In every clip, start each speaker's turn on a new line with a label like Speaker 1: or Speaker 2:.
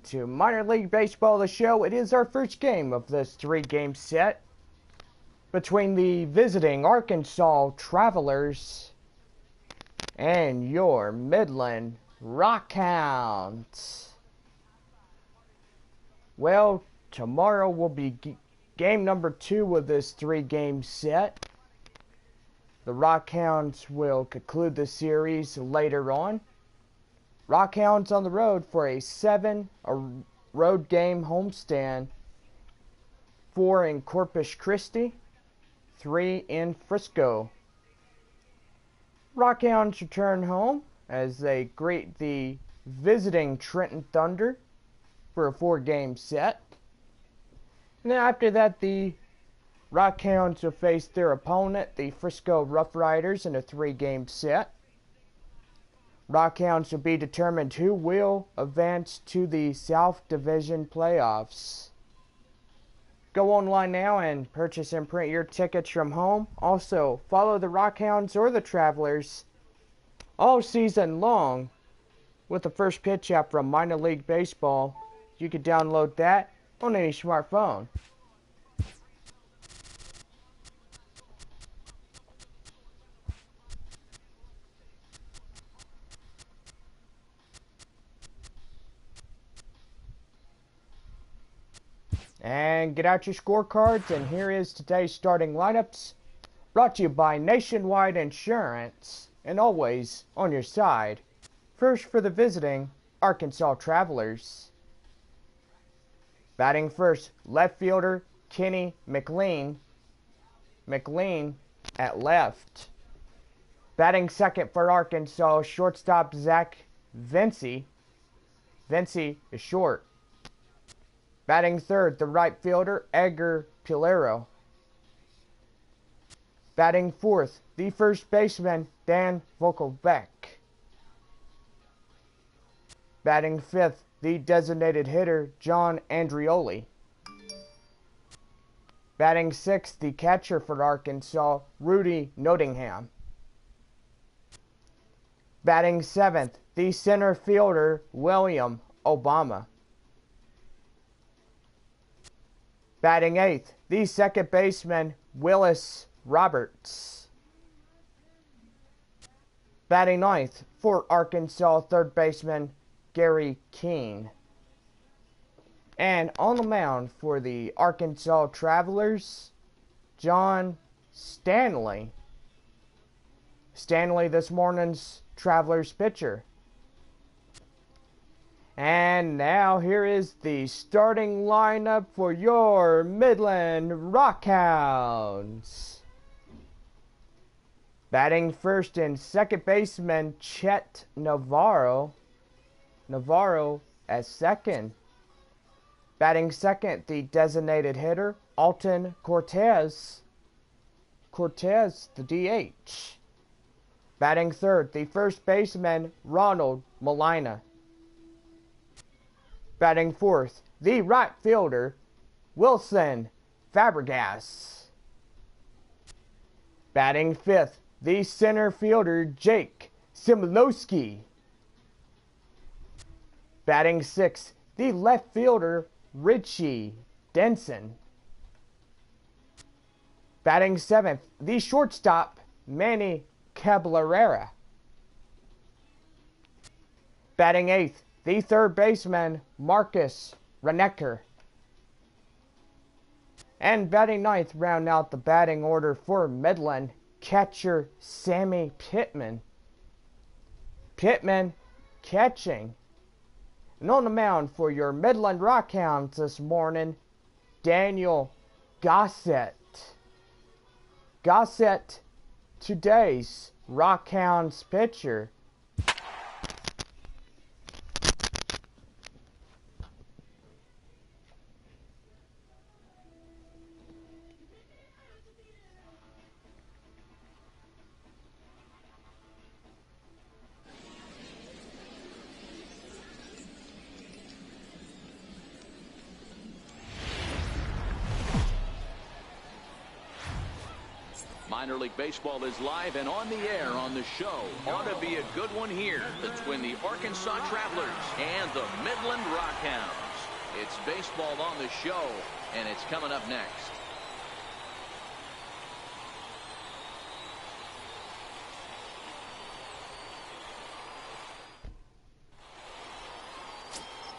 Speaker 1: To Minor League Baseball, the show. It is our first game of this three-game set between the visiting Arkansas Travelers and your Midland Rockhounds. Well, tomorrow will be game number 2 of this three-game set. The Rockhounds will conclude the series later on. Rockhounds on the road for a 7 road game homestand. 4 in Corpus Christi, 3 in Frisco. Rockhounds return home as they greet the visiting Trenton Thunder for a 4-game set. And then after that, the Rockhounds will face their opponent, the Frisco Rough Riders, in a 3-game set. Rockhounds will be determined who will advance to the South Division playoffs. Go online now and purchase and print your tickets from home. Also, follow the Rockhounds or the Travelers all season long with the First Pitch app from Minor League Baseball. You can download that on any smartphone. And get out your scorecards, and here is today's starting lineups, brought to you by Nationwide Insurance, and always on your side. First for the visiting Arkansas Travelers. Batting first, left fielder Kenny McLean. McLean at left. Batting second for Arkansas, shortstop Zach Vinci. Vinci is short. Batting third, the right fielder, Edgar Pilero. Batting fourth, the first baseman, Dan Vogelbeck. Batting fifth, the designated hitter, John Andrioli. Batting sixth, the catcher for Arkansas, Rudy Nottingham. Batting seventh, the center fielder, William Obama. Batting eighth, the second baseman, Willis Roberts. Batting ninth for Arkansas, third baseman, Gary Keene. And on the mound for the Arkansas Travelers, John Stanley. Stanley, this morning's Travelers pitcher. And now here is the starting lineup for your Midland Rockhounds. Batting first and second baseman Chet Navarro. Navarro at second. Batting second, the designated hitter Alton Cortez. Cortez, the DH. Batting third, the first baseman Ronald Molina. Batting fourth, the right fielder, Wilson Fabregas. Batting fifth, the center fielder, Jake Similowski. Batting sixth, the left fielder, Richie Denson. Batting seventh, the shortstop, Manny Caballera. Batting eighth, the third baseman, Marcus Renecker. And batting ninth, round out the batting order for Midland, catcher Sammy Pittman. Pittman catching. And on the mound for your Midland Rockhounds this morning, Daniel Gossett. Gossett, today's Rockhounds pitcher.
Speaker 2: Minor League Baseball is live and on the air on the show. Ought to be a good one here between the Arkansas Travelers and the Midland Rockhounds. It's baseball on the show, and it's coming up next.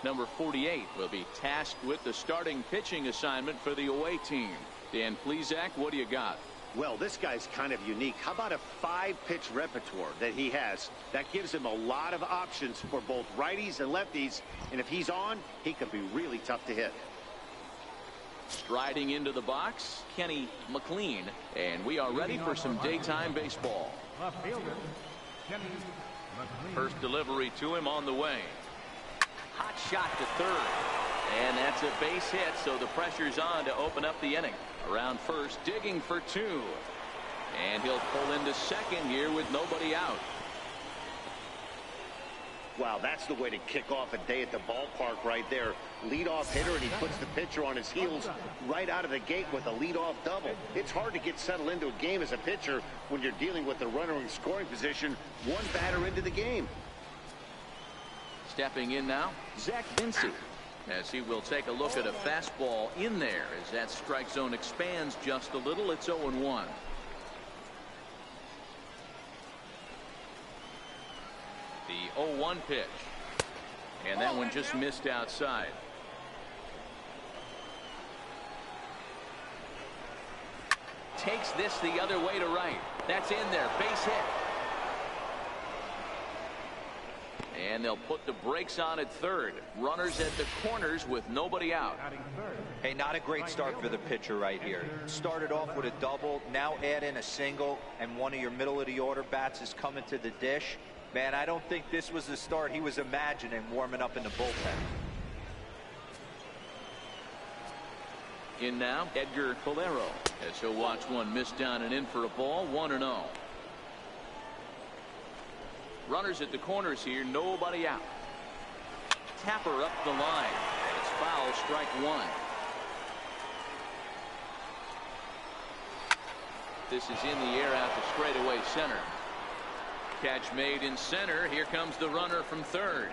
Speaker 2: Number 48 will be tasked with the starting pitching assignment for the away team. Dan Plesac, what do you got?
Speaker 3: Well, this guy's kind of unique. How about a 5-pitch repertoire that he has? That gives him a lot of options for both righties and lefties. And if he's on, he could be really tough to hit.
Speaker 2: Striding into the box, Kenny McLean. And we are ready for some daytime baseball. First delivery to him on the way. Hot shot to third. And that's a base hit, so the pressure's on to open up the inning. Around first, digging for 2. And he'll pull into second here with nobody out.
Speaker 3: Wow, that's the way to kick off a day at the ballpark right there. Leadoff hitter, and he puts the pitcher on his heels right out of the gate with a leadoff double. It's hard to get settled into a game as a pitcher when you're dealing with a runner in scoring position, one batter into the game.
Speaker 2: Stepping in now, Zach Vinci, as he will take a look at a fastball in there as that strike zone expands just a little. It's 0-1. The 0-1 pitch, and that one just missed outside. Takes this the other way to right. That's in there, base hit. And they'll put the brakes on at third. Runners at the corners with nobody out.
Speaker 4: Hey, not a great start for the pitcher right here. Started off with a double, now add in a single, and one of your middle of the order bats is coming to the dish. Man, I don't think this was the start he was imagining warming up in the bullpen.
Speaker 2: In now, Edgar Valero, as he'll watch one miss down and in for a ball. 1-0. Runners at the corners here, nobody out. Tapper up the line. It's foul, strike 1. This is in the air out to straightaway center. Catch made in center. Here comes the runner from third.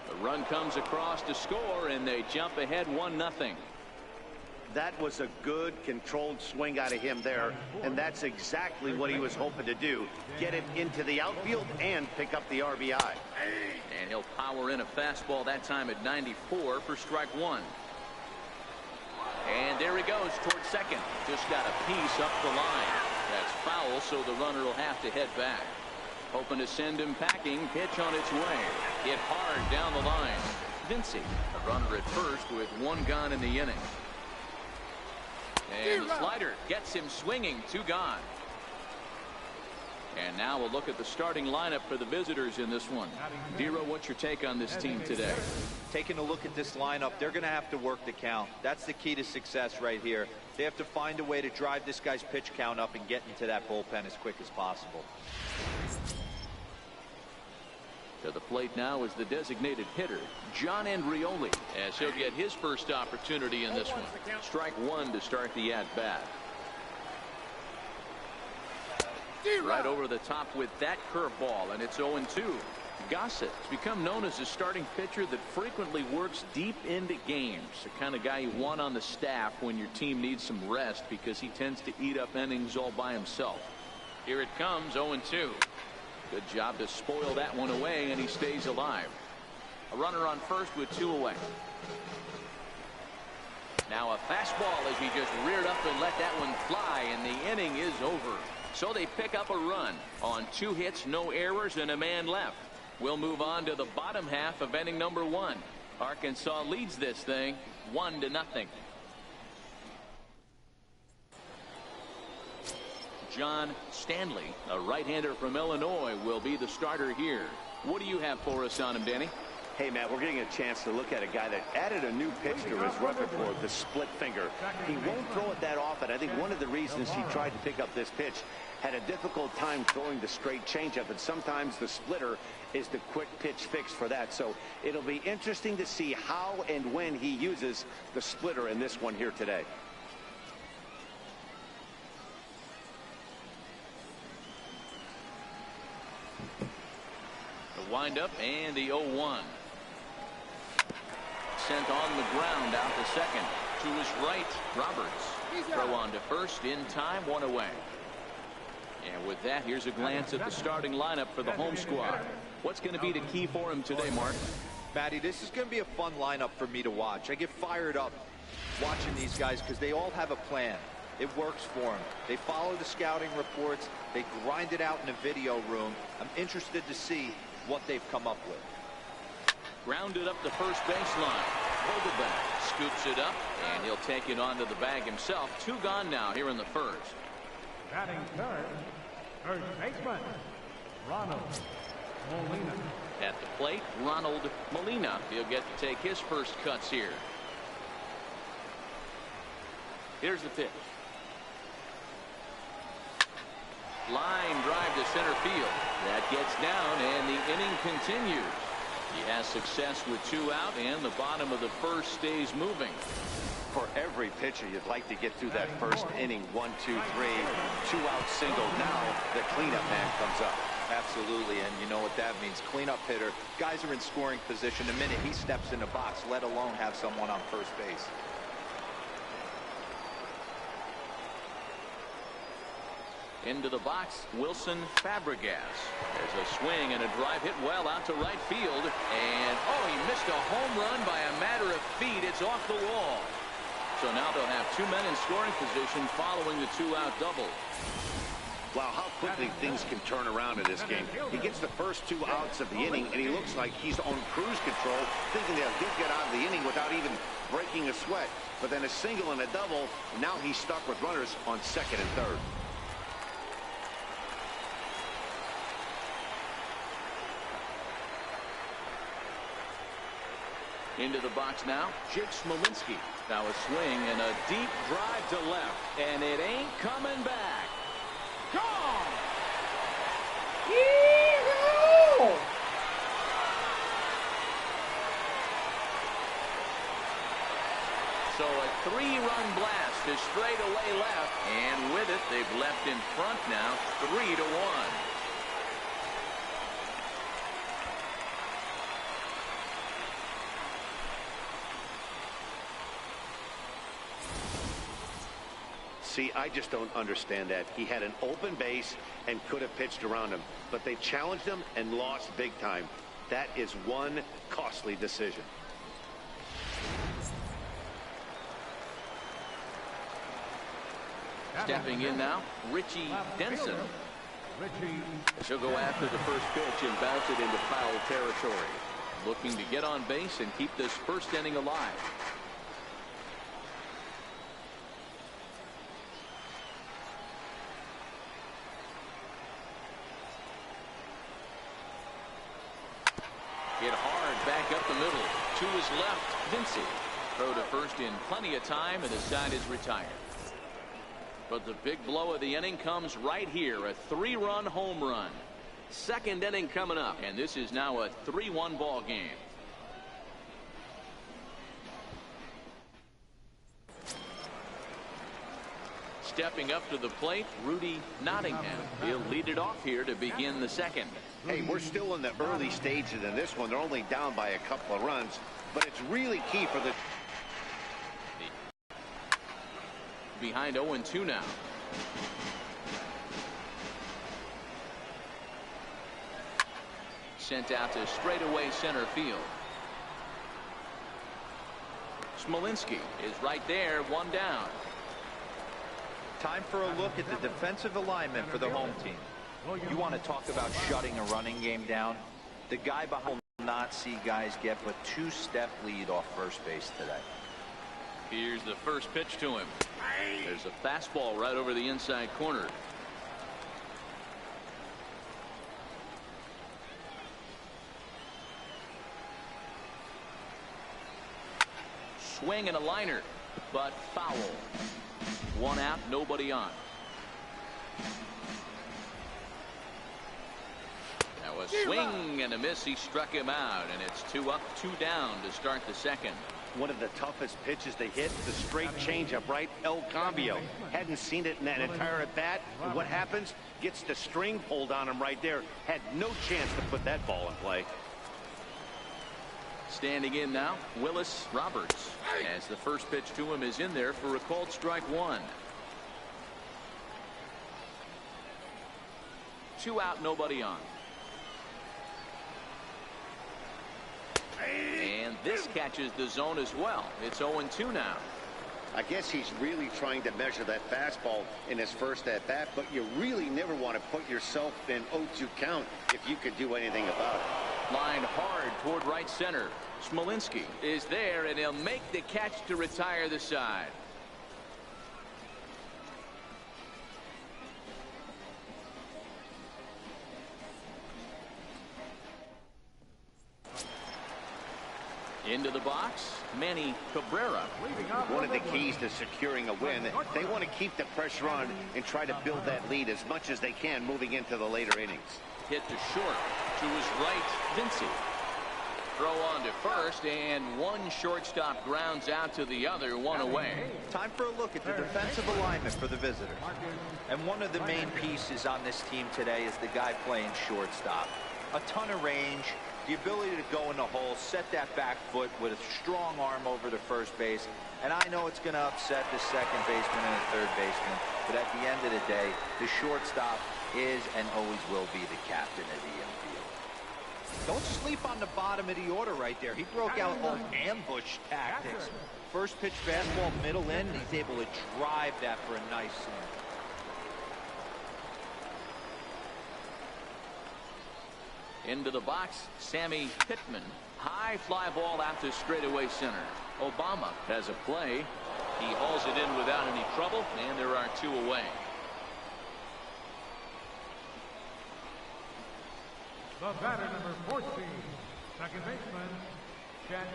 Speaker 2: The run comes across to score, and they jump ahead 1-0.
Speaker 3: That was a good controlled swing out of him there, and that's exactly what he was hoping to do. Get it into the outfield and pick up the RBI.
Speaker 2: And he'll power in a fastball that time at 94 for strike 1. And there he goes towards second. Just got a piece up the line. That's foul, so the runner will have to head back. Hoping to send him packing. Pitch on its way. Hit hard down the line. Vinci, a runner at first with 1 gone in the inning. And the slider gets him swinging. 2 gone. And now we'll look at the starting lineup for the visitors in this one. Dero, what's your take on this team today?
Speaker 4: Taking a look at this lineup, they're going to have to work the count. That's the key to success right here. They have to find a way to drive this guy's pitch count up and get into that bullpen as quick as possible.
Speaker 2: To the plate now is the designated hitter, John Andrioli, as he'll get his first opportunity in this one. Strike 1 to start the at-bat. Right over the top with that curveball, and it's 0-2. Gossett has become known as a starting pitcher that frequently works deep into games. The kind of guy you want on the staff when your team needs some rest, because he tends to eat up innings all by himself. Here it comes, 0-2. Good job to spoil that one away, and he stays alive. A runner on first with 2 away. Now a fastball as he just reared up and let that one fly, and the inning is over. So they pick up a run on 2 hits, no errors, and a man left. We'll move on to the bottom half of inning number 1. Arkansas leads this thing 1-0. John Stanley, a right-hander from Illinois, will be the starter here. What do you have for us on him, Danny?
Speaker 3: Hey, Matt, we're getting a chance to look at a guy that added a new pitch to his repertoire, the split finger. He won't throw it that often. I think one of the reasons he tried to pick up this pitch, had a difficult time throwing the straight changeup, and sometimes the splitter is the quick pitch fix for that. So it'll be interesting to see how and when he uses the splitter in this one here today.
Speaker 2: Windup and the 0-1. Sent on the ground out to second. To his right, Roberts. Throw on to first in time, 1 away. And with that, here's a glance at the starting lineup for the home squad. What's going to be the key for him today, Mark?
Speaker 4: Matty, this is going to be a fun lineup for me to watch. I get fired up watching these guys because they all have a plan. It works for them. They follow the scouting reports. They grind it out in the video room. I'm interested to see what they've come up with.
Speaker 2: Grounded up the first baseline. Vogelbach scoops it up, and he'll take it onto the bag himself. 2 gone now here in the first.
Speaker 5: Batting third, first baseman, Ronald Molina.
Speaker 2: At the plate, Ronald Molina. He'll get to take his first cuts here. Here's the pitch. Line drive to center field. That gets down, and the inning continues. He has success with 2 out, and the bottom of the first stays moving.
Speaker 3: For every pitcher, you'd like to get through that first inning. 1, 2, 3, 2-out single. Now the cleanup man comes up.
Speaker 4: Absolutely, and you know what that means. Cleanup hitter. Guys are in scoring position the minute he steps in the box, let alone have someone on first base.
Speaker 2: Into the box, Wilson Fabregas. There's a swing and a drive hit well out to right field. And, oh, he missed a home run by a matter of feet. It's off the wall. So now they'll have 2 men in scoring position following the 2-out double.
Speaker 3: Wow, how quickly things can turn around in this game. He gets the first 2 outs of the inning, and he looks like he's on cruise control, thinking that he'll get out of the inning without even breaking a sweat. But then a single and a double, and now he's stuck with runners on second and third.
Speaker 2: Into the box now, Jake Smolinski. Now a swing and a deep drive to left, and it ain't coming back. Gone!
Speaker 1: Yee-hoo!
Speaker 2: So a 3-run blast to straightaway left, and with it, they've left in front now, 3-1.
Speaker 3: See, I just don't understand that. He had an open base and could have pitched around him, but they challenged him and lost big time. That is one costly decision.
Speaker 2: Stepping in now, Richie Denson. She'll go after the first pitch and bounce it into foul territory. Looking to get on base and keep this first inning alive. Hit hard back up the middle. To his left, Vincey. Throw to first in plenty of time, and the side is retired. But the big blow of the inning comes right here. A 3-run home run. Second inning coming up, and this is now a 3-1 ball game. Stepping up to the plate, Rudy Nottingham. He'll lead it off here to begin the second.
Speaker 3: Hey, we're still in the early stages in this one. They're only down by a couple of runs, but it's really key for the...
Speaker 2: Behind 0-2 now. Sent out to straightaway center field. Smolinski is right there, 1 down.
Speaker 4: Time for a look at the defensive alignment for the home team. You want to talk about shutting a running game down? The guy behind will not see guys get but 2-step lead off first base today.
Speaker 2: Here's the first pitch to him. There's a fastball right over the inside corner. Swing and a liner, but foul. 1 out, nobody on. Now a swing and a miss. He struck him out, and it's 2 up, 2 down to start the second.
Speaker 3: One of the toughest pitches they hit, the straight changeup, right? El Cambio. Hadn't seen it in that entire at bat. And what happens? Gets the string pulled on him right there. Had no chance to put that ball in play.
Speaker 2: Standing in now, Willis Roberts, as the first pitch to him is in there for a called strike 1. 2 out, nobody on. And this catches the zone as well. It's 0-2 now.
Speaker 3: I guess he's really trying to measure that fastball in his first at bat, but you really never want to put yourself in 0-2 count if you could do anything about it.
Speaker 2: Lined hard toward right center. Smolinski is there, and he'll make the catch to retire the side. Into the box, Manny Cabrera.
Speaker 3: One of the keys to securing a win, they want to keep the pressure on and try to build that lead as much as they can moving into the later innings.
Speaker 2: Hit to short, to his right, Vincey. Throw on to first, and one shortstop grounds out to the other, 1 away.
Speaker 4: Time for a look at the defensive alignment for the visitors. And one of the main pieces on this team today is the guy playing shortstop. A ton of range, the ability to go in the hole, set that back foot with a strong arm over the first base. And I know it's going to upset the second baseman and the third baseman, but at the end of the day, the shortstop is and always will be the captain of the infield. Don't sleep on the bottom of the order right there. He broke out all ambush tactics. First pitch fastball, middle in, he's able to drive that for a nice swing.
Speaker 2: Into the box, Sammy Pittman. High fly ball out to straightaway center. Obama has a play. He hauls it in without any trouble, and there are 2 away.
Speaker 5: The batter, number 14, second baseman, Chet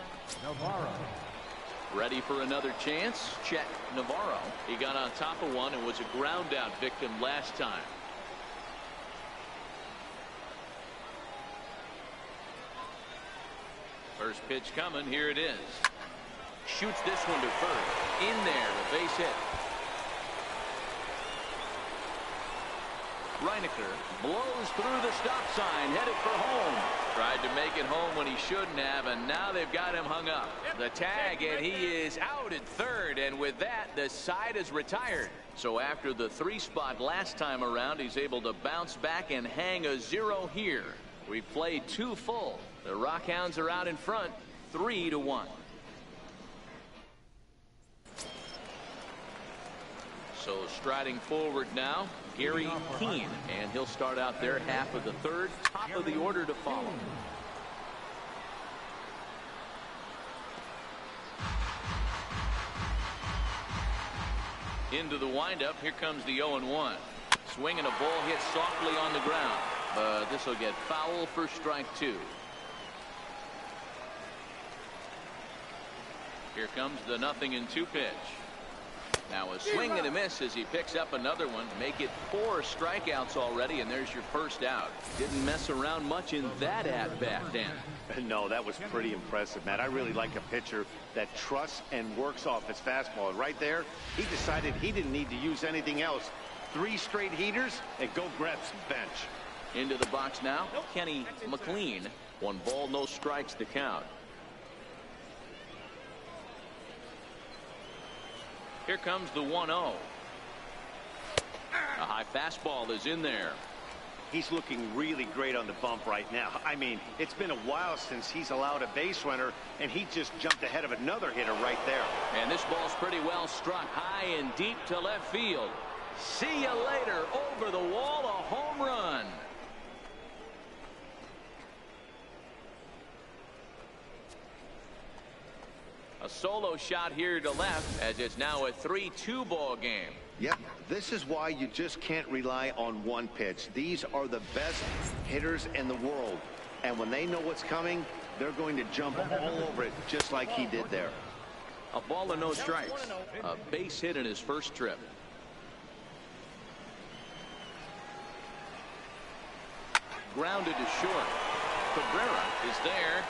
Speaker 5: Navarro.
Speaker 2: Ready for another chance, Chet Navarro. He got on top of one and was a ground out victim last time. First pitch coming, here it is. Shoots this one to first. In there, a base hit. Reinecker blows through the stop sign, headed for home. Tried to make it home when he shouldn't have, and now they've got him hung up. The tag, and he is out at third, and with that, the side is retired. So after the 3 spot last time around, he's able to bounce back and hang a 0 here. We've played 2 full. The Rockhounds are out in front, 3-1. So striding forward now, Gary Keane, and he'll start out their half of the third, top of the order to follow. Into the windup, here comes the 0-1. Swing and a ball hit softly on the ground, but this will get foul for strike 2. Here comes the 0-2 pitch. Now a swing and a miss as he picks up another one. Make it 4 strikeouts already, and there's your first out. Didn't mess around much in that at-bat, Dan.
Speaker 3: No, that was pretty impressive, Matt. I really like a pitcher that trusts and works off his fastball. And right there, he decided he didn't need to use anything else. 3 straight heaters and go grab some bench.
Speaker 2: Into the box now, Kenny McLean. 1 ball, no strikes to count. Here comes the 1-0. A high fastball is in there.
Speaker 3: He's looking really great on the bump right now. I mean, it's been a while since he's allowed a base runner, and he just jumped ahead of another hitter right there.
Speaker 2: And this ball's pretty well struck high and deep to left field. See you later. Over the wall, a home run. A solo shot here to left, as it's now a 3-2 ball game.
Speaker 3: Yep, this is why you just can't rely on one pitch. These are the best hitters in the world, and when they know what's coming, they're going to jump all over it, just like he did there.
Speaker 2: A ball and no strikes. A base hit in his first trip. grounded to short. Cabrera is there.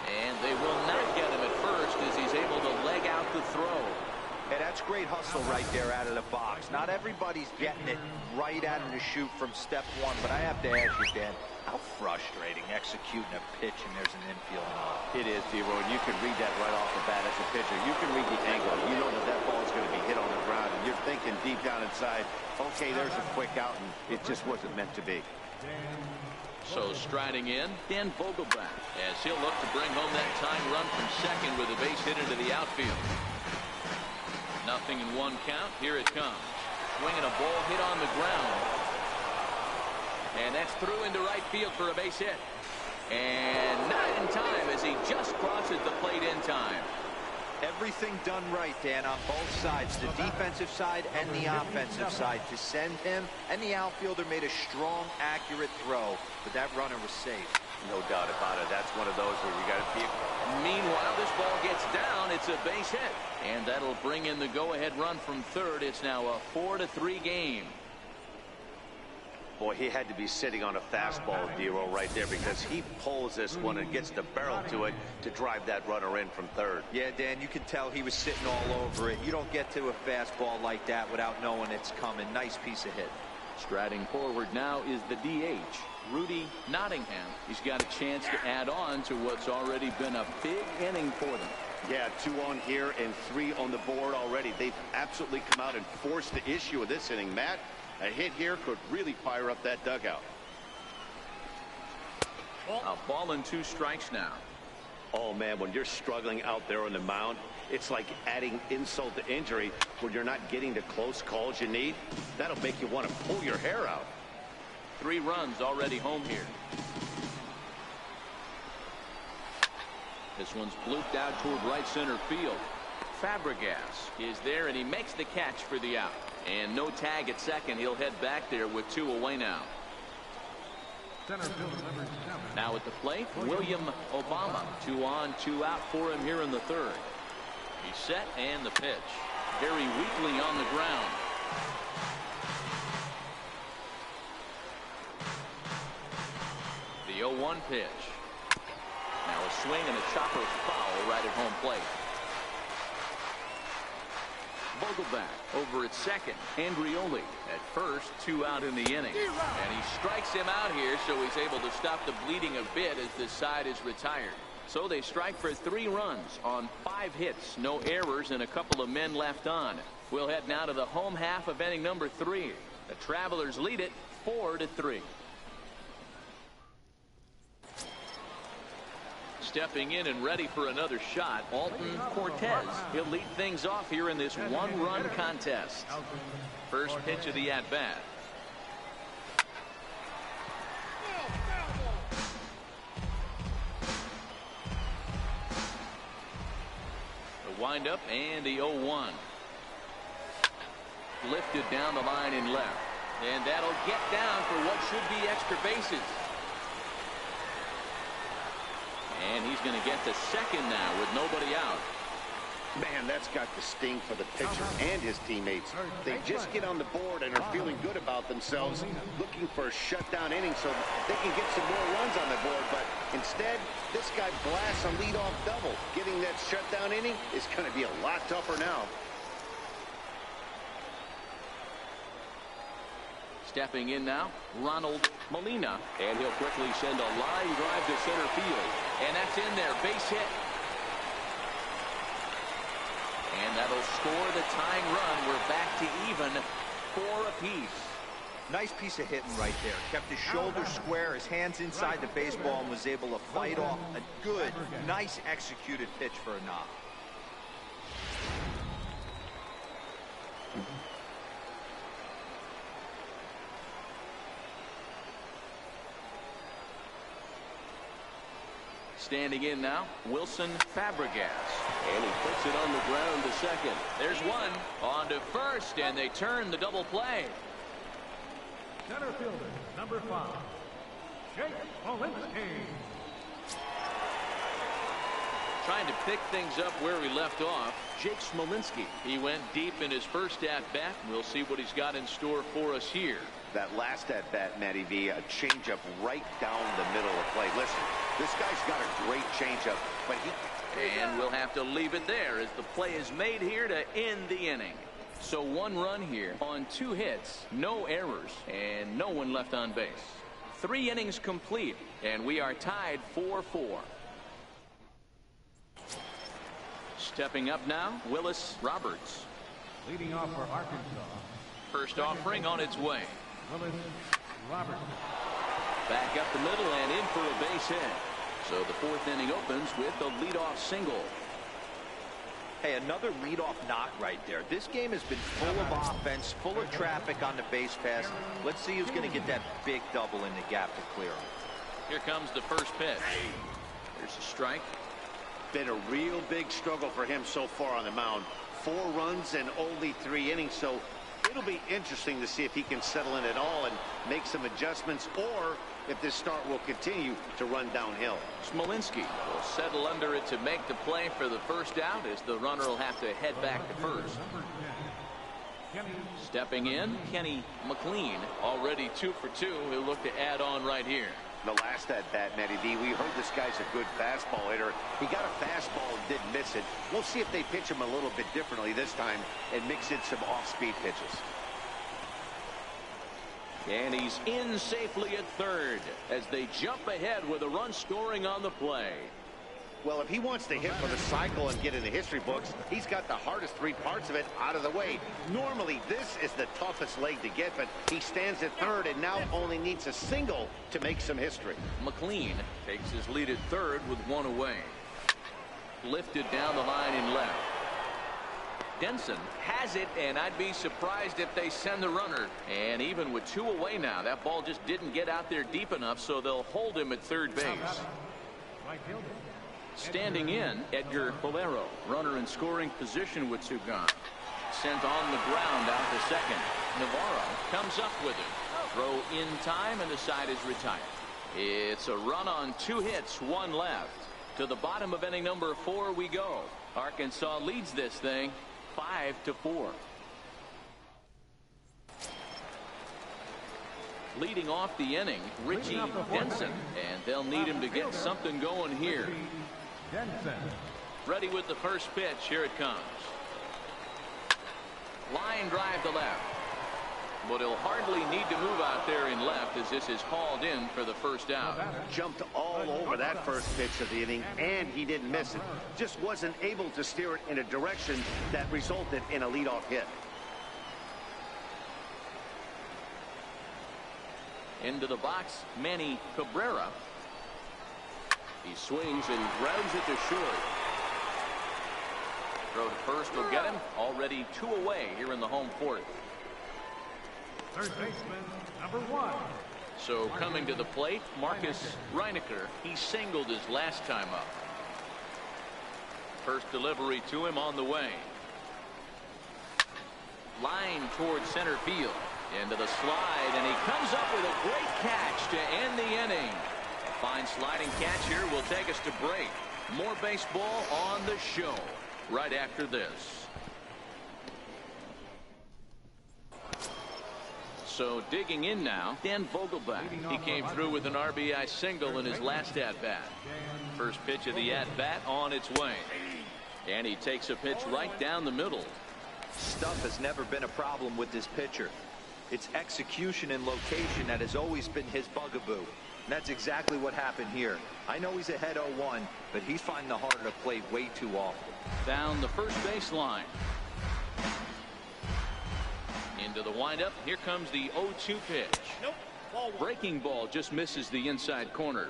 Speaker 2: And they will not get him at first as he's able to leg out the throw.
Speaker 4: Yeah, that's great hustle right there out of the box. Not everybody's getting it right out of the chute from step one, but I have to ask you, Dan, how frustrating executing a pitch and there's an infield knock.
Speaker 3: It is, D-Roy, and you can read that right off the bat as a pitcher. You can read the angle. You know that that ball is going to be hit on the ground, and you're thinking deep down inside, okay, there's a quick out, and it just wasn't meant to be.
Speaker 2: So striding in, Dan Vogelbach, as he'll look to bring home that tying run from second with a base hit into the outfield. Nothing in one count. Here it comes. Swinging a ball hit on the ground. And that's through into right field for a base hit. And not in time as he just crosses the plate in time.
Speaker 4: Everything done right, Dan, on both sides, the defensive side and the offensive side, to send him, and the outfielder made a strong, accurate throw, but that runner was safe.
Speaker 3: No doubt about it. That's one of those where you got to be.
Speaker 2: Meanwhile, this ball gets down. It's a base hit. And that'll bring in the go-ahead run from third. It's now a 4-3 game.
Speaker 3: Boy, he had to be sitting on a fastball, D-Roy, right there, because he pulls this one and gets the barrel to it to drive that runner in from third.
Speaker 4: Yeah, Dan, you can tell he was sitting all over it. You don't get to a fastball like that without knowing it's coming. Nice piece of hit.
Speaker 2: Striding forward now is the DH, Rudy Nottingham. He's got a chance to add on to what's already been a big inning for them.
Speaker 3: Yeah, 2 on here and 3 on the board already. They've absolutely come out and forced the issue of this inning, Matt. A hit here could really fire up that dugout.
Speaker 2: A ball and 2 strikes now.
Speaker 3: Oh, man, when you're struggling out there on the mound, it's like adding insult to injury when you're not getting the close calls you need. That'll make you want to pull your hair out.
Speaker 2: 3 runs already home here. This one's blooped out toward right center field. Fabregas is there, and he makes the catch for the out. And no tag at second. He'll head back there with 2 away now. Now at the plate, William Obama. 2 on, 2 out for him here in the third. He's set, and the pitch. Very weakly on the ground. The 0-1 pitch. Now a swing and a chopper foul right at home plate. Vogelbach over at second. Andrioli at first. 2 out in the inning. And he strikes him out here, so he's able to stop the bleeding a bit as this side is retired. So they strike for 3 runs on 5 hits. No errors and a couple of men left on. We'll head now to the home half of inning number 3. The Travelers lead it 4-3. Stepping in and ready for another shot, Alton Cortez. He'll lead things off here in this 1-run contest. First pitch of the at-bat. The windup and the 0-1. Lifted down the line in left. And that'll get down for what should be extra bases. And he's going to get to second now with nobody out.
Speaker 3: Man, that's got to sting for the pitcher and his teammates. They just get on the board and are feeling good about themselves, looking for a shutdown inning so they can get some more runs on the board. But instead, this guy blasts a leadoff double. Getting that shutdown inning is going to be a lot tougher now.
Speaker 2: Stepping in now, Ronald Molina. And he'll quickly send a line drive to center field. And that's in there, base hit. And that'll score the tying run. We're back to even 4 apiece.
Speaker 4: Nice piece of hitting right there. Kept his shoulders square, his hands inside the baseball, and was able to fight off a good, nice executed pitch for a knock.
Speaker 2: Standing in now, Wilson Fabregas. And he puts it on the ground to second. There's one on to first, and they turn the double play.
Speaker 5: Center fielder, number 5, Jake Olinsky.
Speaker 2: Trying to pick things up where we left off, Jake Smolinski. He went deep in his first at-bat. We'll see what he's got in store for us here.
Speaker 3: That last at-bat, Matty V, a changeup right down the middle of the plate. Listen, this guy's got a great changeup, but
Speaker 2: And we'll have to leave it there as the play is made here to end the inning. So 1 run here on 2 hits, no errors, and no one left on base. 3 innings complete, and we are tied 4-4. Stepping up now, Willis Roberts.
Speaker 5: Leading off for Arkansas.
Speaker 2: First offering on its way.
Speaker 5: Willis Roberts.
Speaker 2: Back up the middle and in for a base hit. So the 4th inning opens with a leadoff single.
Speaker 4: Hey, another leadoff knock right there. This game has been full of offense, full of traffic on the base pass. Let's see who's going to get that big double in the gap to clear him.
Speaker 2: Here comes the first pitch. There's a strike.
Speaker 3: been a real big struggle for him so far on the mound. 4 runs and only 3 innings, so it'll be interesting to see if he can settle in at all and make some adjustments, or if this start will continue to run downhill.
Speaker 2: Smolinski will settle under it to make the play for the first out, as the runner will have to head back to first. Stepping in, Kenny McLean, already 2 for 2. He'll look to add on right here.
Speaker 3: The last at-bat, Matty V, we heard this guy's a good fastball hitter. He got a fastball and didn't miss it. We'll see if they pitch him a little bit differently this time and mix in some off-speed pitches.
Speaker 2: And he's in safely at third as they jump ahead with a run scoring on the play.
Speaker 3: Well, if he wants to hit for the cycle and get in the history books, he's got the hardest 3 parts of it out of the way. Normally, this is the toughest leg to get, but he stands at third and now only needs a single to make some history.
Speaker 2: McLean takes his lead at third with 1 away. Lifted down the line in left. Denson has it, and I'd be surprised if they send the runner. And even with 2 away now, that ball just didn't get out there deep enough, so they'll hold him at third base. Standing in, Edgar Bolero, runner in scoring position with 2 gone. Sent on the ground out to second. Navarro comes up with it. Throw in time, and the side is retired. It's a run on 2 hits, 1 left. To the bottom of inning number 4 we go. Arkansas leads this thing 5-4. Leading off the inning, Richie Denson, and they'll need him to get something going here. Ready with the first pitch. Here it comes. Line drive to left. But he'll hardly need to move out there in left, as this is hauled in for the first out.
Speaker 3: Jumped all over that first pitch of the inning, and he didn't miss it. Just wasn't able to steer it in a direction that resulted in a leadoff hit.
Speaker 2: Into the box, Manny Cabrera. He swings and grounds it to short. Throw to first will get him. Already 2 away here in the home 4th.
Speaker 5: Third baseman, number 1.
Speaker 2: So coming to the plate, Marcus Reinecker. He singled his last time up. First delivery to him on the way. Line towards center field. Into the slide, and he comes up with a great catch to end the inning. A fine sliding catch here will take us to break. More baseball on the show right after this. So digging in now, Dan Vogelbach. He came through with an RBI single in his last at-bat. First pitch of the at-bat on its way. And he takes a pitch right down the middle.
Speaker 4: Stuff has never been a problem with this pitcher. It's execution and location that has always been his bugaboo. And that's exactly what happened here. I know he's ahead 0-1, but he's finding the harder to play way too often.
Speaker 2: Down the first baseline. Into the windup. Here comes the 0-2 pitch. Breaking ball just misses the inside corner.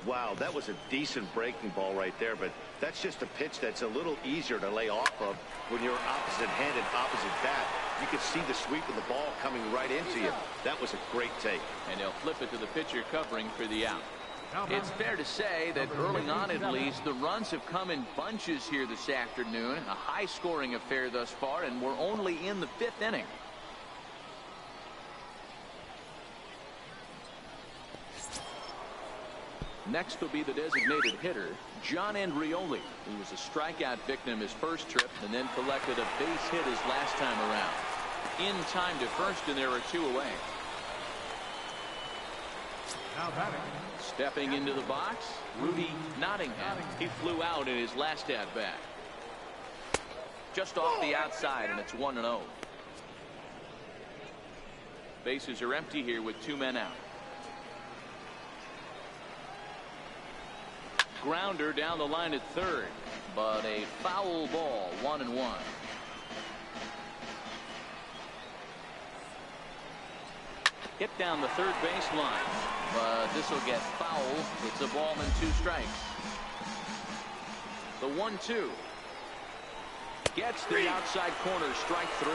Speaker 3: Wow, that was a decent breaking ball right there, but that's just a pitch that's a little easier to lay off of when you're opposite-handed, opposite bat. You can see the sweep of the ball coming right into you. That was a great take.
Speaker 2: And they'll flip it to the pitcher covering for the out. It's fair to say that early on, at least, the runs have come in bunches here this afternoon. A high-scoring affair thus far, and we're only in the 5th inning. Next will be the designated hitter, John Andrioli, who was a strikeout victim his first trip and then collected a base hit his last time around. In time to first, and there are 2 away.
Speaker 5: Now batting.
Speaker 2: Stepping into the box, Rudy Nottingham. He flew out in his last at-bat. Just off the outside, and it's 1-0. Bases are empty here with 2 men out. Grounder down the line at third, but a foul ball, 1-1. Hit down the third base line, but this will get foul. It's a ball and 2 strikes. The 1-2 gets the outside corner, strike 3.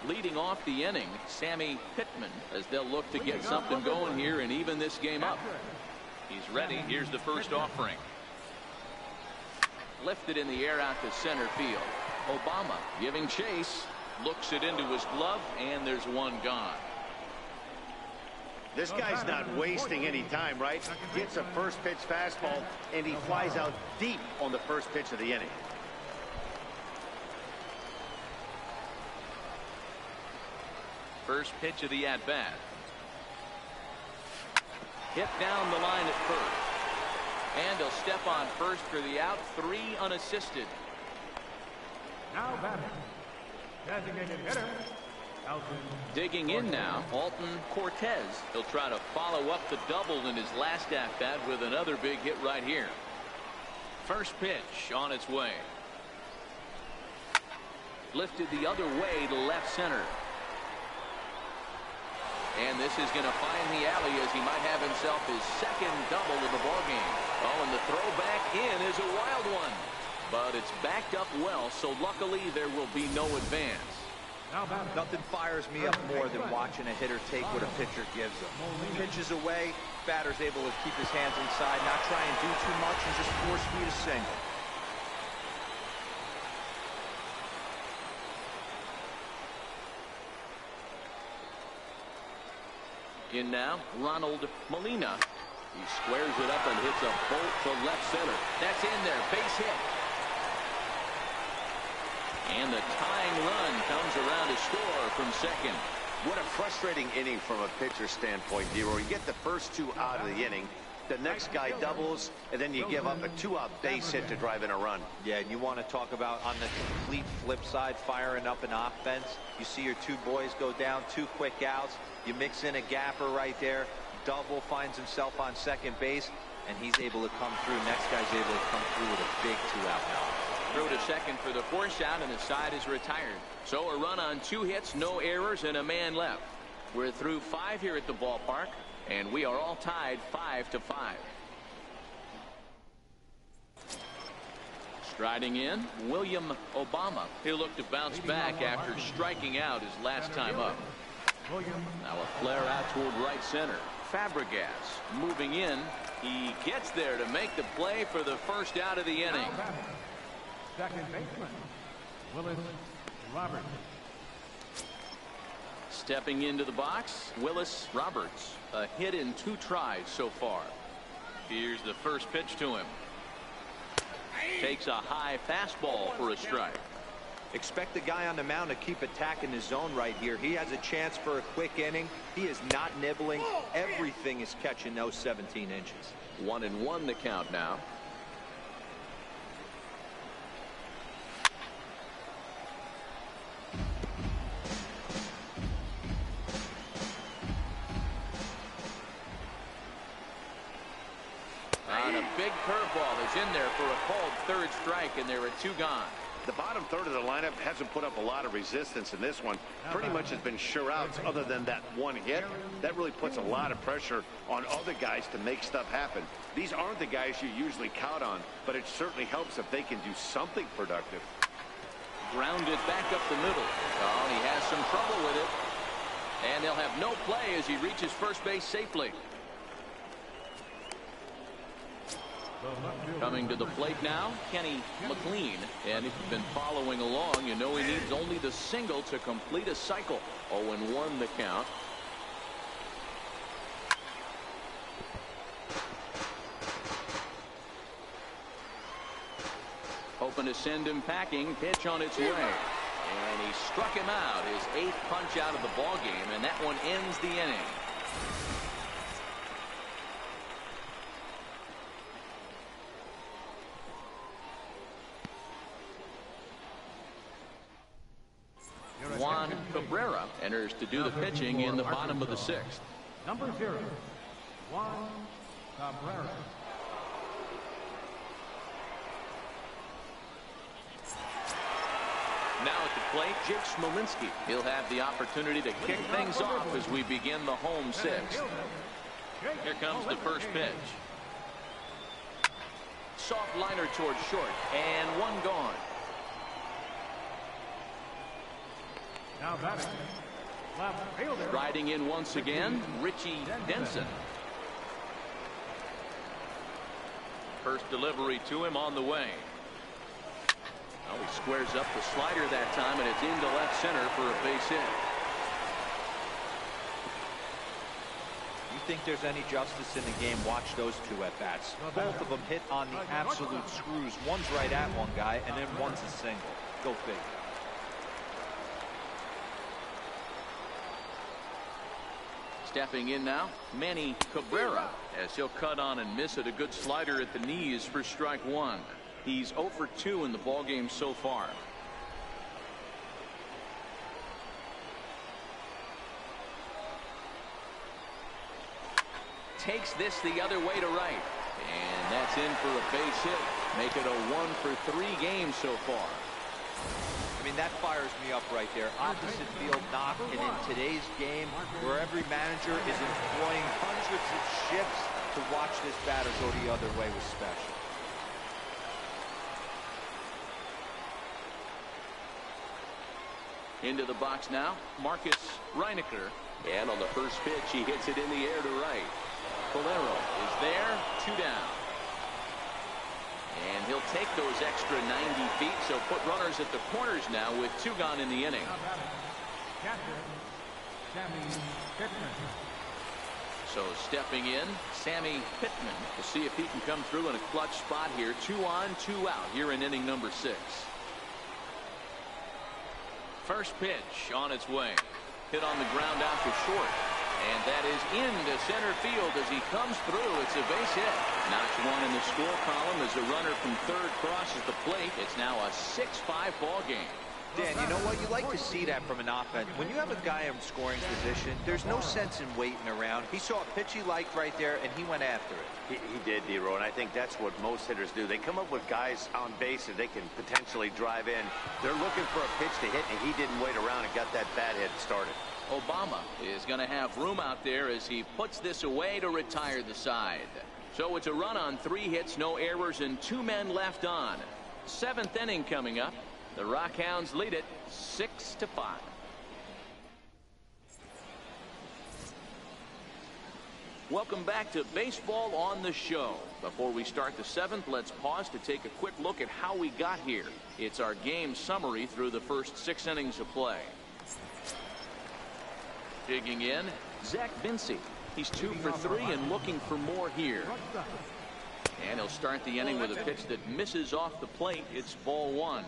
Speaker 2: Leading off the inning, Sammy Pittman, as they'll look to get something going here and even this game up. He's ready. Here's the first offering. Lifted in the air out to center field. Obama giving chase, looks it into his glove, and there's 1 gone.
Speaker 3: This guy's not wasting any time, right? Gets a first pitch fastball, and he flies out deep on the first pitch of the inning.
Speaker 2: First pitch of the at-bat. Hit down the line at first. And he'll step on first for the out. 3 unassisted.
Speaker 5: Now batting. Designated hitter. Alton.
Speaker 2: Digging in now, Alton Cortez. He'll try to follow up the double in his last at-bat with another big hit right here. First pitch on its way. Lifted the other way to left center. And this is going to find the alley as he might have himself his second double of the ballgame. Oh, and the throw back in is a wild one. But it's backed up well, so luckily there will be no advance.
Speaker 4: Nothing fires me up more than watching a hitter take what a pitcher gives him. Pitches away, batter's able to keep his hands inside, not try and do too much, and just force feed a single.
Speaker 2: In now, Ronald Molina. He squares it up and hits a bolt to left center. That's in there. Base hit. And the tying run comes around to score from second.
Speaker 3: What a frustrating inning from a pitcher standpoint, Dero. You get the first 2 out of the inning. The next guy doubles, and then you give up a 2-out base hit to drive in a run.
Speaker 4: Yeah, and you want to talk about on the complete flip side, firing up an offense. You see your 2 boys go down, 2 quick outs. You mix in a gapper right there. Double finds himself on second base, and he's able to come through. Next guy's able to come through with a big 2-out now.
Speaker 2: Throw to second for the force out, and the side is retired. So a run on 2 hits, no errors, and a man left. We're through 5 here at the ballpark, and we are all tied 5-5. Striding in, William Obama. He'll look to bounce back after striking out his last time up. Now a flare out toward right center. Fabregas moving in. He gets there to make the play for the first out of the inning.
Speaker 5: Second baseman, Willis Roberts.
Speaker 2: Stepping into the box, Willis Roberts. A hit in 2 tries so far. Here's the first pitch to him. Takes a high fastball for a strike.
Speaker 4: Expect the guy on the mound to keep attacking the zone right here. He has a chance for a quick inning. He is not nibbling. Everything is catching those 17 inches.
Speaker 2: 1-1 the count now. And a big curveball is in there for a called 3rd strike, and there are 2 gone.
Speaker 3: The bottom third of the lineup hasn't put up a lot of resistance in this one. Pretty much has been sure outs other than that 1 hit. That really puts a lot of pressure on other guys to make stuff happen. These aren't the guys you usually count on, but it certainly helps if they can do something productive.
Speaker 2: Grounded back up the middle. Oh, he has some trouble with it. And they'll have no play as he reaches first base safely. Coming to the plate now, Kenny McLean. And if you've been following along, you know he needs only the single to complete a cycle. 0-1 the count. Hoping to send him packing. Pitch on its way. And he struck him out. His 8th punch out of the ball game, and that one ends the inning. Juan Cabrera enters to do the pitching in the bottom of the 6th.
Speaker 5: Number 0, Juan Cabrera.
Speaker 2: Now at the plate, Jake Smolinski. He'll have the opportunity to kick things off as we begin the home 6th. Here comes the first pitch. Soft liner towards short, and one gone.
Speaker 5: Now batting, left fielder.
Speaker 2: Riding in once again, Richie Denson. First delivery to him on the way. Well, he squares up the slider that time, and it's into left center for a base hit.
Speaker 4: You think there's any justice in the game? Watch those two at bats. Both of them hit on the absolute screws. One's right at one guy, and then one's a single. Go figure.
Speaker 2: Stepping in now, Manny Cabrera, as he'll cut on and miss it. A good slider at the knees for strike 1. He's 0 for 2 in the ballgame so far. Takes this the other way to right. And that's in for a base hit. Make it a 1 for 3 games so far.
Speaker 4: I mean, that fires me up right there. Opposite field knock, and in today's game, where every manager is employing hundreds of shifts to watch this batter go the other way was special.
Speaker 2: Into the box now, Marcus Reinecker. And on the first pitch, he hits it in the air to right. Valero is there, 2 down. And he'll take those extra 90 feet, so put runners at the corners now with 2 gone in the inning. So stepping in, Sammy Pittman to see if he can come through in a clutch spot here. 2 on, 2 out here in inning number 6. First pitch on its way. Hit on the ground out to short. And that is into center field as he comes through. It's a base hit. Knocks one in the score column as a runner from third crosses the plate. It's now a 6-5 ball game.
Speaker 4: Dan, you know what? You like to see that from an offense. When you have a guy in scoring position, there's no sense in waiting around. He saw a pitch he liked right there, and he went after it.
Speaker 3: He did, D-Row, and I think that's what most hitters do. They come up with guys on base that they can potentially drive in. They're looking for a pitch to hit, and he didn't wait around and got that bat hit started.
Speaker 2: Obama is going to have room out there as he puts this away to retire the side. So it's a run on 3 hits, no errors, and 2 men left on. 7th inning coming up. The Rockhounds lead it 6-5. Welcome back to Baseball on the Show. Before we start the 7th, let's pause to take a quick look at how we got here. It's our game summary through the first 6 innings of play. Digging in, Zach Vinci. He's 2 for 3 and looking for more here. And he'll start the inning with a pitch that misses off the plate. It's ball 1.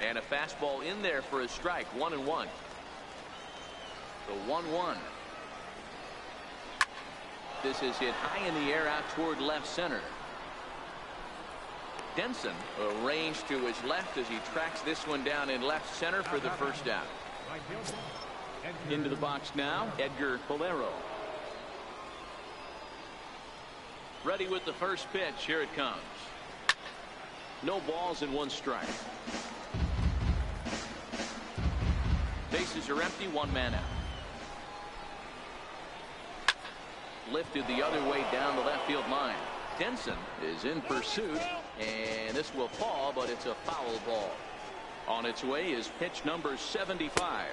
Speaker 2: And a fastball in there for a strike. 1-1. The 1-1. This is hit high in the air out toward left center. Denson arranged to his left as he tracks this one down in left center for the first out. Into the box now, Edgar Valero. Ready with the first pitch. Here it comes. No balls and 1 strike. Bases are empty, 1 man out. Lifted the other way down the left field line. Denson is in pursuit, and this will fall, but it's a foul ball. On its way is pitch number 75.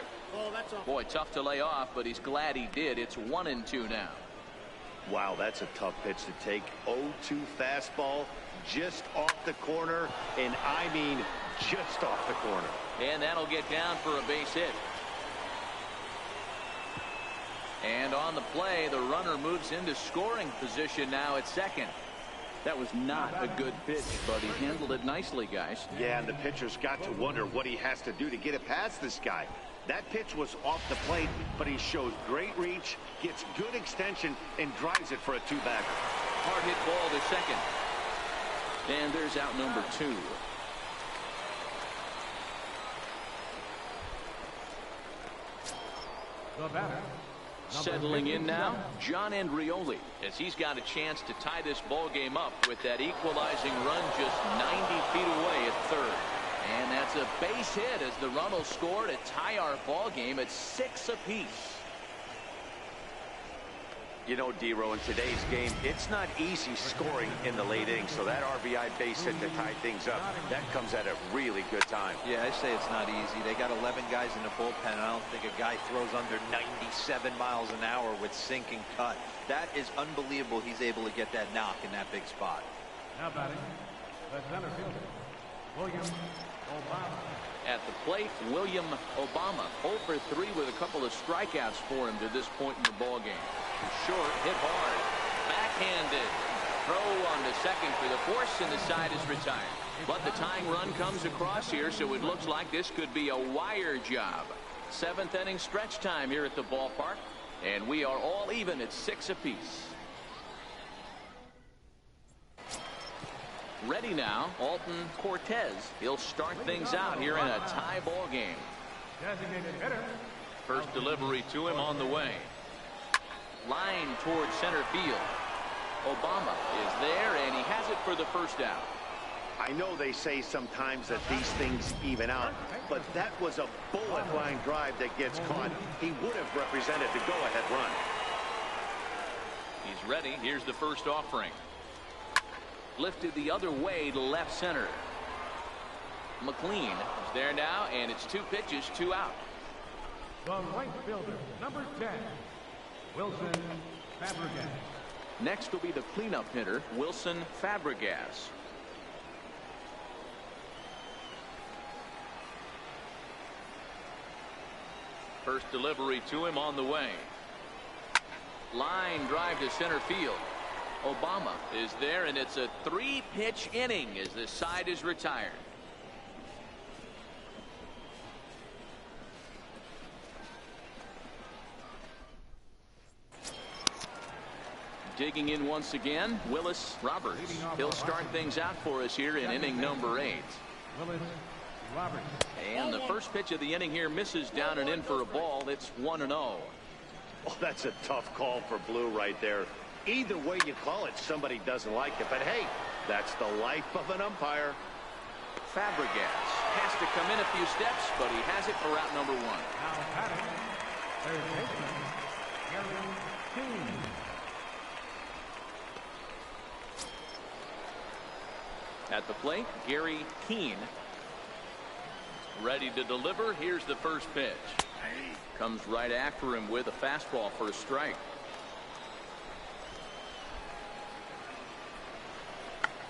Speaker 2: Boy, tough to lay off, but he's glad he did. It's 1-2 now.
Speaker 3: Wow, that's a tough pitch to take. 0-2 fastball just off the corner, and I mean just off the corner.
Speaker 2: And that'll get down for a base hit. And on the play, the runner moves into scoring position now at second. That was not a good pitch, but he handled it nicely, guys.
Speaker 3: Yeah, and the pitcher's got to wonder what he has to do to get it past this guy. That pitch was off the plate, but he shows great reach, gets good extension, and drives it for a two-bagger.
Speaker 2: Hard hit ball to second. And there's out number 2.
Speaker 5: The batter.
Speaker 2: Settling in now, John Andrioli, as he's got a chance to tie this ball game up with that equalizing run just 90 feet away at third. And that's a base hit as the run will score to tie our ball game at 6 apiece.
Speaker 3: You know, D-Row, in today's game, it's not easy scoring in the late innings, so that RBI base hit to tie things up, that comes at a really good time.
Speaker 4: Yeah, I say it's not easy. They got 11 guys in the bullpen, and I don't think a guy throws under 97 miles an hour with sinking cut. That is unbelievable he's able to get that knock in that big spot.
Speaker 5: Now batting, the center fielder, William Obama.
Speaker 2: At the plate, William Obama, 0 for 3 with a couple of strikeouts for him to this point in the ball game. Short, hit hard, backhanded, throw on to second for the force, and the side is retired. But the tying run comes across here, so it looks like this could be a wire job. 7th inning stretch time here at the ballpark, and we are all even at 6 apiece. Ready now, Alton Cortez. He'll start things out here in a tie ball game.
Speaker 5: Designated hitter.
Speaker 2: First delivery to him on the way. Line towards center field. Obama is there, and he has it for the first out.
Speaker 3: I know they say sometimes that these things even out, but that was a bullet line drive that gets caught. He would have represented the go-ahead run.
Speaker 2: He's ready. Here's the first offering. Lifted the other way to left center. McLean is there now, and it's 2 pitches, 2 out.
Speaker 5: The right fielder, number 10, Wilson Fabregas.
Speaker 2: Next will be the cleanup hitter, Wilson Fabregas. First delivery to him on the way. Line drive to center field. Obama is there, and it's a 3-pitch inning as the side is retired. Digging in once again, Willis Roberts. He'll start things out for us here in inning number 8.
Speaker 5: Willis Roberts.
Speaker 2: And the first pitch of the inning here misses down and in for a ball. It's 1-0.
Speaker 3: Oh, that's a tough call for Blue right there. Either way you call it, somebody doesn't like it. But hey, that's the life of an umpire.
Speaker 2: Fabregas has to come in a few steps, but he has it for route number 1.
Speaker 5: Now batting, third baseman, Gary Keane.
Speaker 2: At the plate, Gary Keane. Ready to deliver. Here's the first pitch. Comes right after him with a fastball for a strike.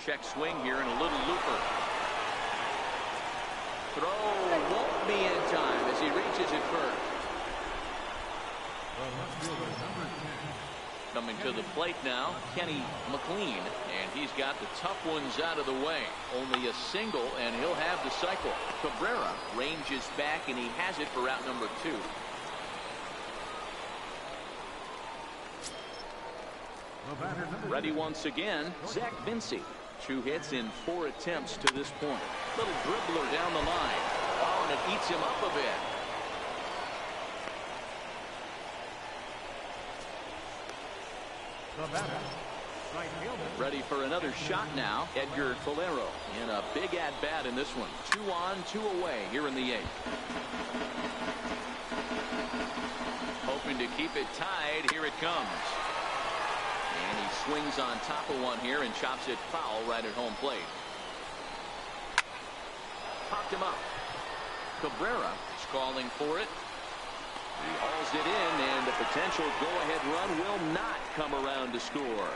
Speaker 2: Check swing here and a little looper. Throw won't be in time as he reaches it first. Coming to the plate now, Kenny McLean, and he's got the tough ones out of the way. Only a single, and he'll have the cycle. Cabrera ranges back, and he has it for route number 2. Ready once again, Zach Vinci. 2 hits in 4 attempts to this point. Little dribbler down the line. Oh, and it eats him up a bit.
Speaker 5: The batter, right fielder.
Speaker 2: Ready for another shot now, Edgar Valero. In a big at-bat in this one. 2 on, 2 away here in the 8th. Hoping to keep it tied. Here it comes. And he swings on top of one here and chops it foul right at home plate. Popped him up. Cabrera is calling for it. He hauls it in, and the potential go-ahead run will not come around to score.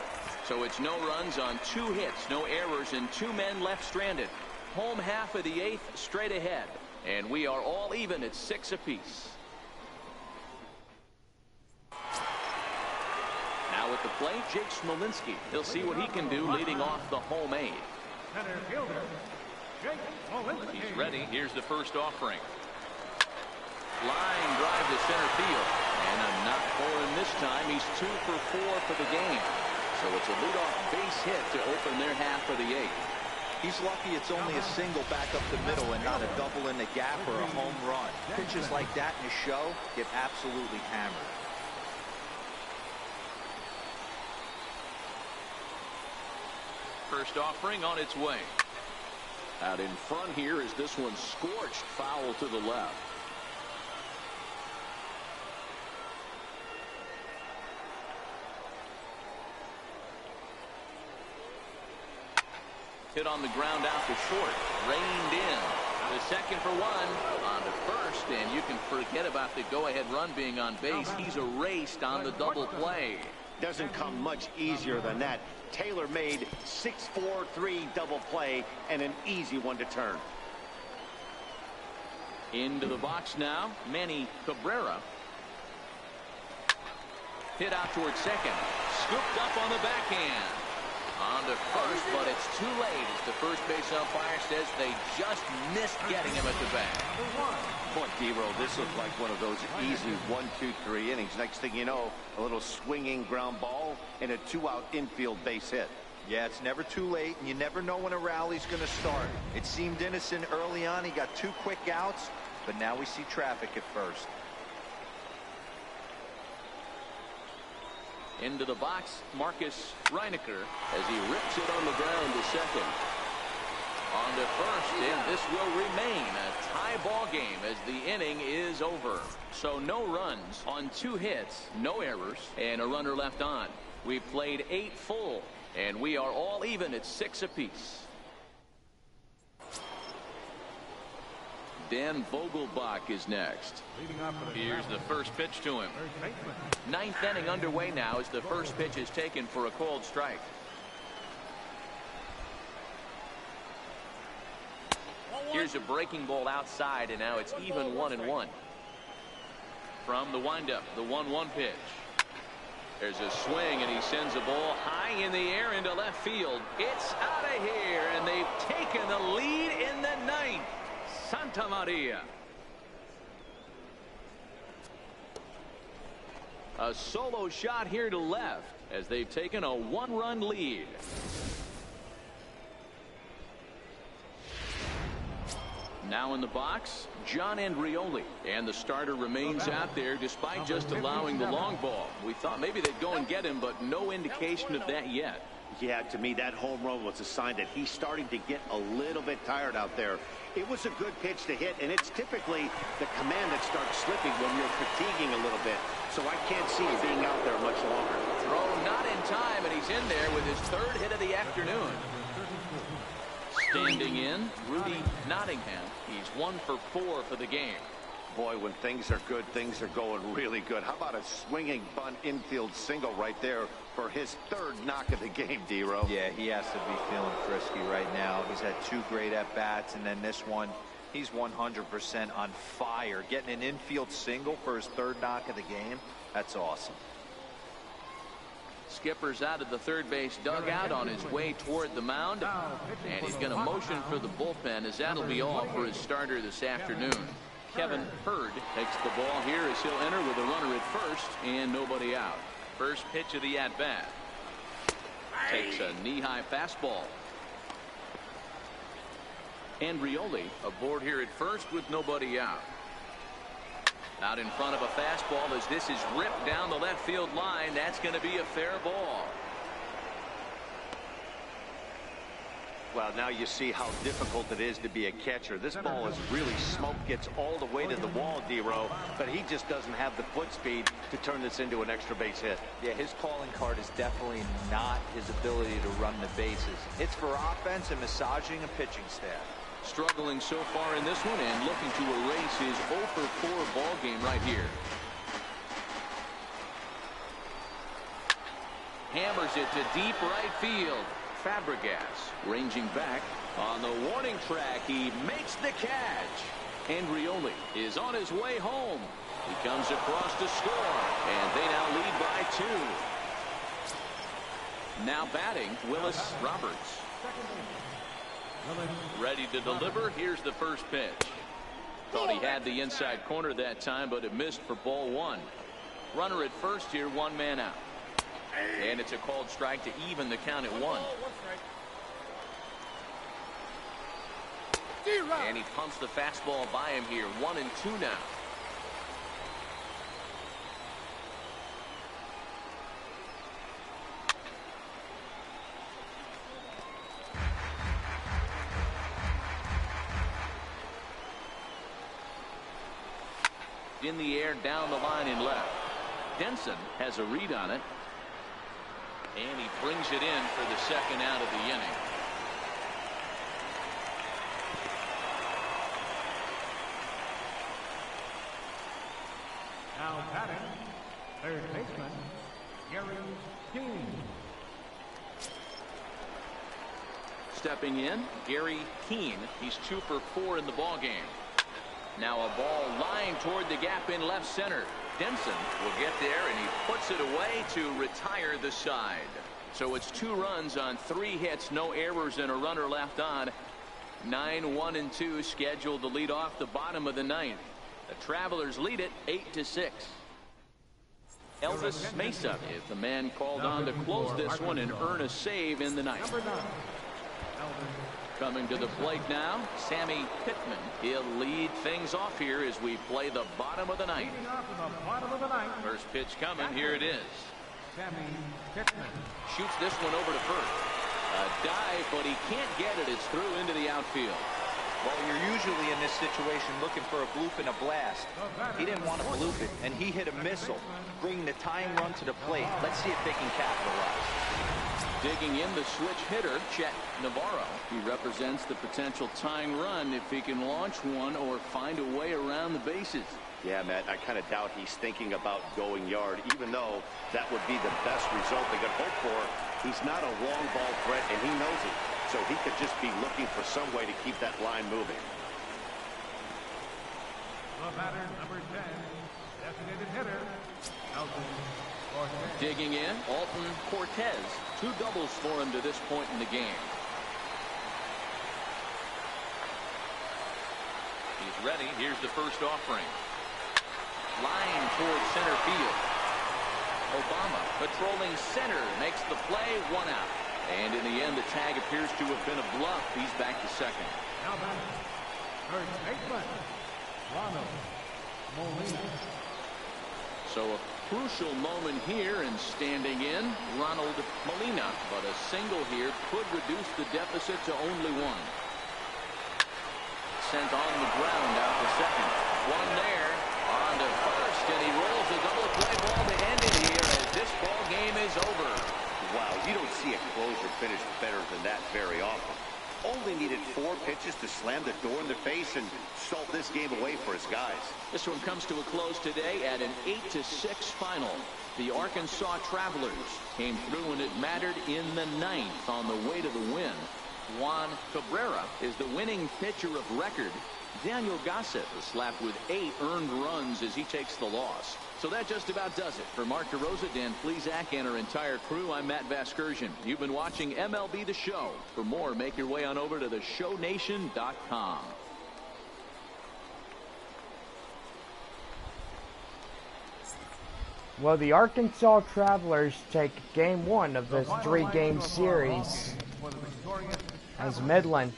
Speaker 2: So it's no runs on 2 hits, no errors, and 2 men left stranded. Home half of the 8th straight ahead, and we are all even at 6 apiece. Now at the plate, Jake Smolinski. He'll see what he can do leading off the home 8.
Speaker 5: Center fielder, Jake Smolinski.
Speaker 2: He's ready. Here's the first offering. Line drive to center field, and a knock for him this time. He's 2 for 4 for the game. So it's a leadoff base hit to open their half of the 8th.
Speaker 4: He's lucky it's only a single back up the middle and not a double in the gap or a home run. Pitches like that in a show get absolutely hammered.
Speaker 2: First offering on its way. Out in front here is this one scorched foul to the left. Hit on the ground out to short. Reined in. The second for 1. On to first, and you can forget about the go-ahead run being on base. He's erased on the double play.
Speaker 3: Doesn't come much easier than that. Taylor made 6-4-3 double play and an easy one to turn.
Speaker 2: Into the box now, Manny Cabrera. Hit out towards second. Scooped up on the backhand. On to first, but it's too late as the first base umpire says they just missed getting him at the bat.
Speaker 3: Boy, D-Roll, this looked like one of those easy 1-2-3 innings. Next thing you know, a little swinging ground ball and a 2-out infield base hit.
Speaker 4: Yeah, it's never too late, and you never know when a rally's going to start. It seemed innocent early on. He got 2 quick outs, but now we see traffic at first.
Speaker 2: Into the box, Marcus Reinecker as he rips it on the ground to second. On to first, and this will remain a tie ball game as the inning is over. So no runs on 2 hits, no errors, and a runner left on. We played 8 full, and we are all even at 6 apiece. Dan Vogelbach is next. Here's the first pitch to him. 9th inning underway now as the first pitch is taken for a called strike. Here's a breaking ball outside, and now it's even 1-1. From the windup, the 1-1 pitch. There's a swing, and he sends a ball high in the air into left field. It's out of here, and they've taken the lead in the 9th. Santa Maria. A solo shot here to left as they've taken a 1-run lead. Now in the box, John Andrioli, and the starter remains out there despite just allowing the long ball. We thought maybe they'd go and get him, but no indication of that yet.
Speaker 3: Yeah, to me, that home run was a sign that he's starting to get a little bit tired out there. It was a good pitch to hit, and it's typically the command that starts slipping when you're fatiguing a little bit. So I can't see him being out there much longer.
Speaker 2: Throw not in time, and he's in there with his 3rd hit of the afternoon. Standing in, Rudy Nottingham. He's 1 for 4 for the game.
Speaker 3: Boy, when things are good, things are going really good. How about a swinging bunt infield single right there for his 3rd knock of the game, D-Row?
Speaker 4: Yeah, he has to be feeling frisky right now. He's had 2 great at-bats, and then this one, he's 100% on fire. Getting an infield single for his 3rd knock of the game, that's awesome.
Speaker 2: Skipper's out of the third base dugout on his way toward the mound, and he's going to motion for the bullpen as that'll be all for his starter this afternoon. Kevin Hurd takes the ball here as he'll enter with a runner at first and nobody out. First pitch of the at-bat. Takes a knee-high fastball. Andrioli aboard here at first with nobody out. Out in front of a fastball as this is ripped down the left field line. That's going to be a fair ball.
Speaker 3: Well, now you see how difficult it is to be a catcher. This ball is really smoked, gets all the way to the wall, D-Row, but he just doesn't have the foot speed to turn this into an extra base hit.
Speaker 4: Yeah, his calling card is definitely not his ability to run the bases. It's for offense and massaging a pitching staff.
Speaker 2: Struggling so far in this one and looking to erase his 0 for 4 ball game right here. Hammers it to deep right field. Fabregas ranging back on the warning track. He makes the catch. Andrioli is on his way home. He comes across to score, and they now lead by 2. Now batting, Willis Roberts. Ready to deliver. Here's the first pitch. Thought he had the inside corner that time, but it missed for ball 1. Runner at first here, 1 man out. And it's a called strike to even the count at 1. And he pumps the fastball by him here. 1-2 now. In the air, down the line and left. Denson has a read on it. And he brings it in for the second out of the inning.
Speaker 5: Now batting, third baseman, Gary Keane.
Speaker 2: Stepping in, Gary Keane. He's 2 for 4 in the ball game. Now a ball lying toward the gap in left center. Denson will get there, and he puts it away to retire the side. So it's 2 runs on 3 hits, no errors, and a runner left on. 9-1-2 scheduled to lead off the bottom of the 9th. The Travelers lead it 8-6. Elvis Mesa is the man called on to close this one and earn a save in the 9th. Coming to the plate now, Sammy Pittman. He'll lead things off here as we play the bottom of the 9th. First pitch coming. Here it is.
Speaker 5: Sammy Pittman
Speaker 2: shoots this one over to first. A dive, but he can't get it. It's through into the outfield.
Speaker 4: Well, you're usually in this situation looking for a bloop and a blast. He didn't want to bloop it, and he hit a missile, bringing the tying run to the plate. Let's see if they can capitalize.
Speaker 2: Digging in the switch hitter, Chet Navarro. He represents the potential tying run if he can launch one or find a way around the bases.
Speaker 3: Yeah, Matt, I kind of doubt he's thinking about going yard, even though that would be the best result they could hope for. He's not a long ball threat, and he knows it. So he could just be looking for some way to keep that line moving.
Speaker 5: The batter, number 10, designated hitter, Alton Cortez.
Speaker 2: Digging in, Alton Cortez. 2 doubles for him to this point in the game. He's ready. Here's the first offering. Line towards center field. Obama patrolling center makes the play. 1 out. And in the end, the tag appears to have been a bluff. He's back to second.
Speaker 5: Now back, third baseman, Ronald Molina.
Speaker 2: So a crucial moment here, and standing in, Ronald Molina. But a single here could reduce the deficit to only 1. Sent on the ground out to second. 1 there, on to first, and he rolls a double play ball to end it here as this ball game is over.
Speaker 3: Wow, you don't see a closer finish better than that very often. Only needed 4 pitches to slam the door in their face and salt this game away for his guys.
Speaker 2: This one comes to a close today at an 8-6 final. The Arkansas Travelers came through when it mattered in the 9th on the way to the win. Juan Cabrera is the winning pitcher of record. Daniel Gossett was slapped with 8 earned runs as he takes the loss. So that just about does it. For Mark DeRosa, Dan Plesac, and our entire crew, I'm Matt Vasgersian. You've been watching MLB The Show. For more, make your way on over to theshownation.com.
Speaker 1: Well, the Arkansas Travelers take game 1 of this 3-game series as Midland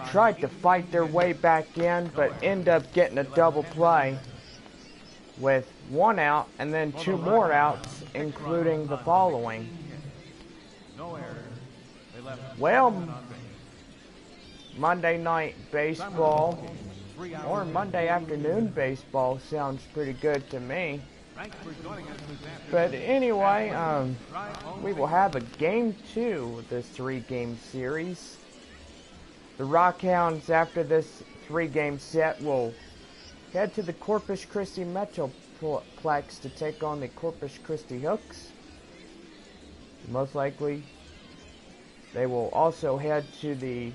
Speaker 1: tried to fight their way back in, but end up getting a double play with 1 out and then 2 more outs, including the following. Well, Monday night baseball or Monday afternoon baseball sounds pretty good to me. But anyway, we will have a game 2 of this 3-game series. The Rockhounds, after this 3-game set, will head to the Corpus Christi Metroplex to take on the Corpus Christi Hooks. Most likely, they will also head to the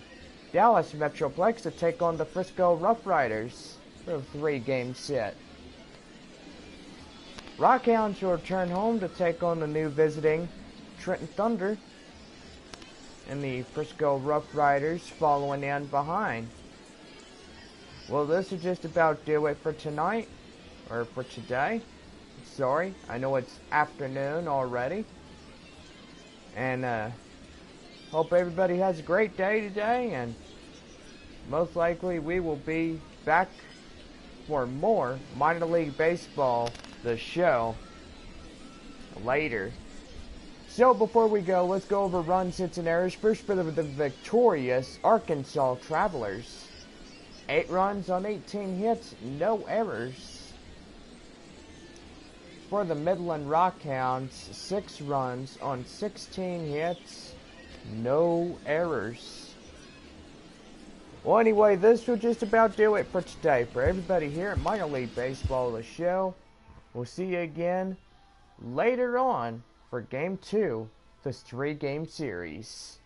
Speaker 1: Dallas Metroplex to take on the Frisco Rough Riders for a 3-game set. Rockhounds will return home to take on the new visiting Trenton Thunder, and the Frisco Rough Riders following in behind. Well, this will just about do it for tonight, or for today. Sorry, I know it's afternoon already. And hope everybody has a great day today, and most likely we will be back for more Minor League Baseball, the show, later. So before we go, let's go over runs, hits, and errors. First for the victorious Arkansas Travelers. 8 runs on 18 hits, no errors. For the Midland Rockhounds, 6 runs on 16 hits, no errors. Well, anyway, this will just about do it for today. For everybody here at Minor League Baseball, the show, we'll see you again later on for Game 2, this 3-game series.